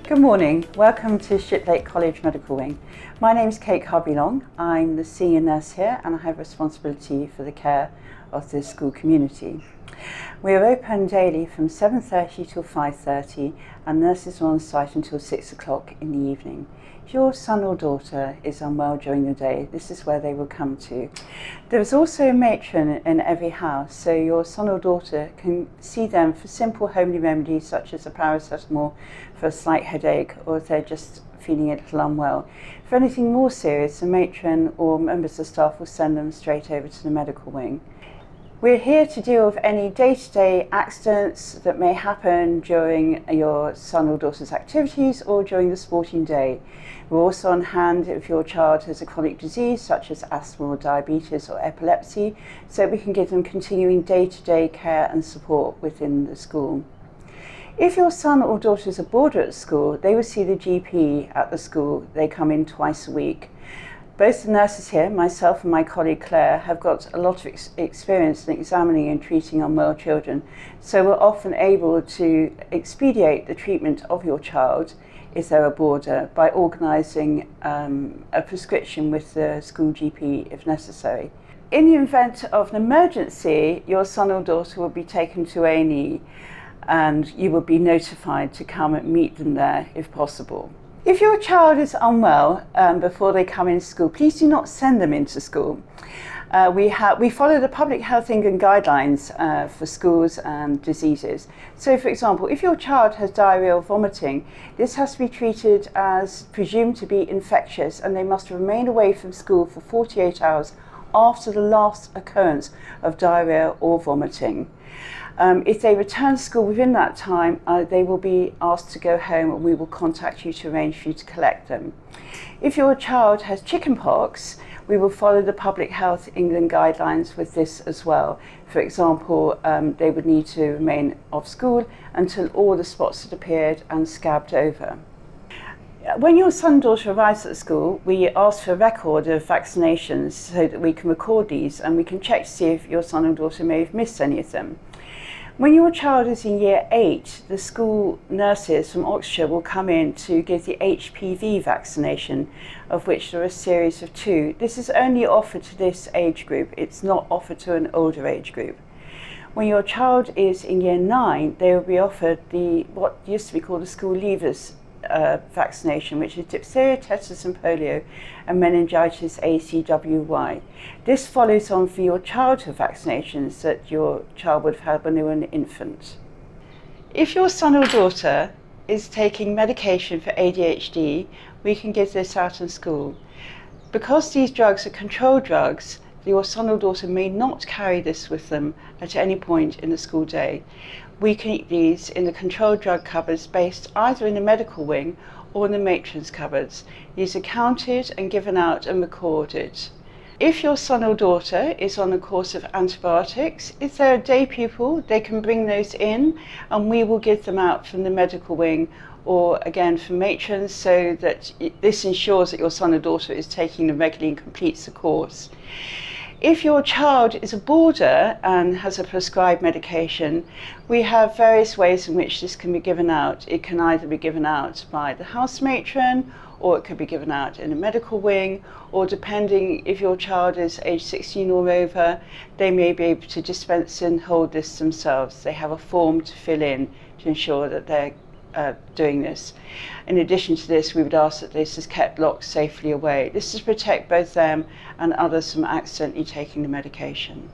Good morning, welcome to Shiplake College Medical Wing. My name is Kate Carberry-Long. I'm the senior nurse here and I have responsibility for the care of the school community. We are open daily from 7:30 till 5:30 and nurses are on site until 6 o'clock in the evening. If your son or daughter is unwell during the day, this is where they will come to. There is also a matron in every house, so your son or daughter can see them for simple homely remedies such as a paracetamol for a slight headache, or if they're just feeling a little unwell. For anything more serious, a matron or members of staff will send them straight over to the medical wing. We're here to deal with any day-to-day accidents that may happen during your son or daughter's activities or during the sporting day. We're also on hand if your child has a chronic disease such as asthma or diabetes or epilepsy, so we can give them continuing day-to-day care and support within the school. If your son or daughter is a boarder at school, they will see the GP at the school. They come in twice a week. Both the nurses here, myself and my colleague Claire, have got a lot of experience in examining and treating unwell children, so we're often able to expedite the treatment of your child if they're a boarder by organising a prescription with the school GP if necessary. In the event of an emergency, your son or daughter will be taken to A&E and you will be notified to come and meet them there if possible. If your child is unwell before they come into school, please do not send them into school. We follow the Public Health England guidelines for schools and diseases. So for example, if your child has diarrhea or vomiting, this has to be treated as presumed to be infectious and they must remain away from school for 48 hours after the last occurrence of diarrhea or vomiting. If they return to school within that time, they will be asked to go home and we will contact you to arrange for you to collect them. If your child has chickenpox, we will follow the Public Health England guidelines with this as well. For example, they would need to remain off school until all the spots had appeared and scabbed over. When your son or daughter arrives at the school, we ask for a record of vaccinations so that we can record these and we can check to see if your son or daughter may have missed any of them. When your child is in year 8, the school nurses from Oxfordshire will come in to give the Hpv vaccination, of which there are a series of 2. This is only offered to this age group, it's not offered to an older age group. When your child is in year 9, they will be offered what used to be called the school leavers vaccination, which is diphtheria, tetanus and polio and meningitis ACWY. This follows on for your childhood vaccinations that your child would have had when they were an infant. If your son or daughter is taking medication for ADHD, we can give this out in school. Because these drugs are controlled drugs, your son or daughter may not carry this with them at any point in the school day. We keep these in the controlled drug cupboards based either in the medical wing or in the matron's cupboards. These are counted and given out and recorded. If your son or daughter is on a course of antibiotics, if they're a day pupil, they can bring those in and we will give them out from the medical wing or again from matrons, so that this ensures that your son or daughter is taking them regularly and completes the course. If your child is a boarder and has a prescribed medication, we have various ways in which this can be given out. It can either be given out by the house matron, or it could be given out in a medical wing, or depending if your child is age 16 or over, they may be able to dispense and hold this themselves. They have a form to fill in to ensure that they're doing this. In addition to this, we would ask that this is kept locked safely away. This is to protect both them and others from accidentally taking the medication.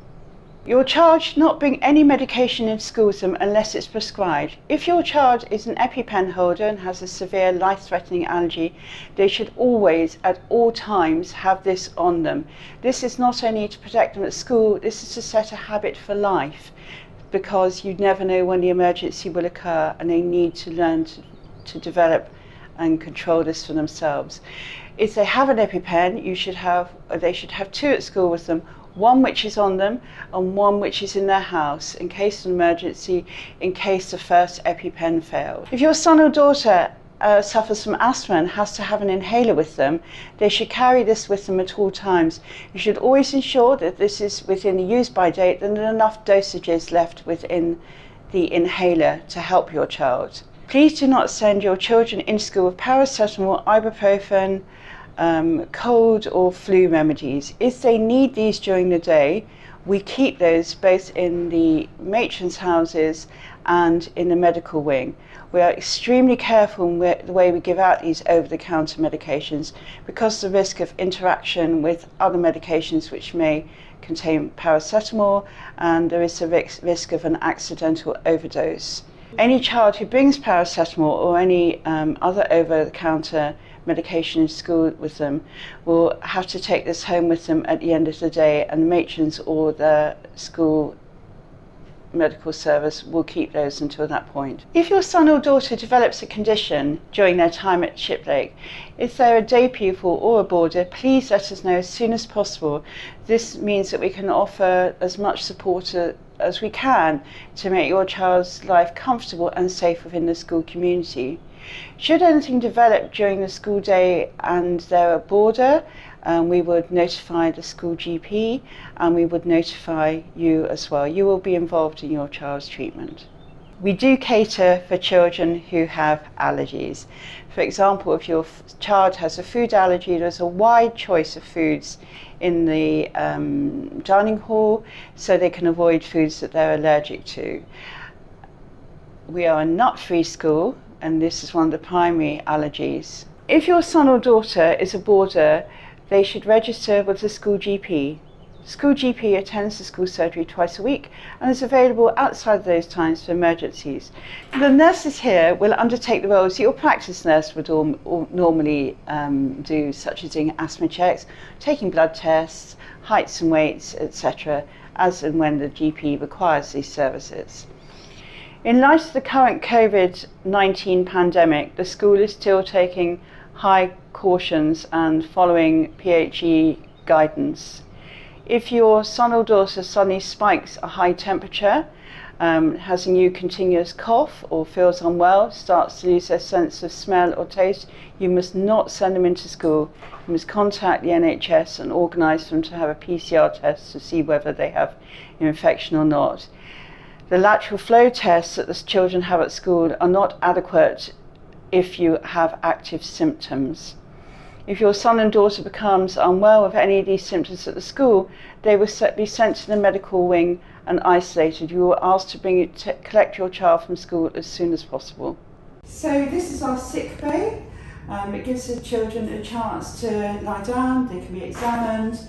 Your child should not bring any medication into school with them unless it's prescribed. If your child is an EpiPen holder and has a severe life-threatening allergy, they should always, at all times, have this on them. This is not only to protect them at school, this is to set a habit for life, because you never know when the emergency will occur and they need to learn to develop and control this for themselves. If they have an EpiPen, they should have 2 at school with them, one which is on them and one which is in their house in case of an emergency, in case the first EpiPen failed. If your son or daughter suffers from asthma and has to have an inhaler with them, they should carry this with them at all times. You should always ensure that this is within the use by date and that enough dosage is left within the inhaler to help your child. Please do not send your children into school with paracetamol, ibuprofen, cold or flu remedies. If they need these during the day, we keep those both in the matrons' houses and in the medical wing. We are extremely careful in the way we give out these over-the-counter medications because of the risk of interaction with other medications which may contain paracetamol, and there is a risk of an accidental overdose. Any child who brings paracetamol or any other over-the-counter medication in school with them will have to take this home with them at the end of the day, and the matrons or the school medical service will keep those until that point. If your son or daughter develops a condition during their time at Shiplake, if they're a day pupil or a boarder, please let us know as soon as possible. This means that we can offer as much support as we can to make your child's life comfortable and safe within the school community. Should anything develop during the school day and they're a boarder, we would notify the school GP and we would notify you as well. You will be involved in your child's treatment. We do cater for children who have allergies. For example, if your child has a food allergy, there's a wide choice of foods in the dining hall so they can avoid foods that they're allergic to. We are a nut-free school, and this is one of the primary allergies. If your son or daughter is a boarder, they should register with the school GP. School GP attends the school surgery twice a week and is available outside those times for emergencies. The nurses here will undertake the roles your practice nurse would normally do, such as doing asthma checks, taking blood tests, heights and weights, etc., as and when the GP requires these services. In light of the current COVID-19 pandemic, the school is still taking high cautions and following PHE guidance. If your son or daughter suddenly spikes a high temperature, has a new continuous cough or feels unwell, starts to lose their sense of smell or taste, you must not send them into school. You must contact the NHS and organise them to have a PCR test to see whether they have an infection or not. The lateral flow tests that the children have at school are not adequate if you have active symptoms. If your son and daughter becomes unwell with any of these symptoms at the school, they will be sent to the medical wing and isolated. You are asked to collect your child from school as soon as possible. So this is our sick bay. It gives the children a chance to lie down, they can be examined.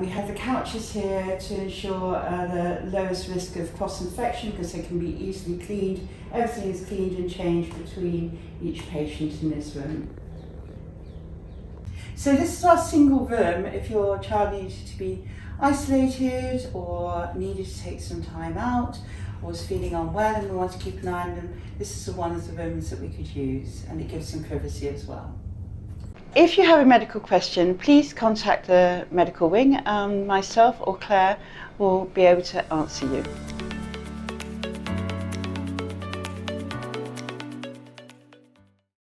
We have the couches here to ensure the lowest risk of cross-infection because they can be easily cleaned. Everything is cleaned and changed between each patient in this room. So this is our single room if your child needed to be isolated or needed to take some time out or was feeling unwell and we want to keep an eye on them. This is one of the rooms that we could use, and it gives some privacy as well. If you have a medical question, please contact the medical wing and myself or Claire will be able to answer you.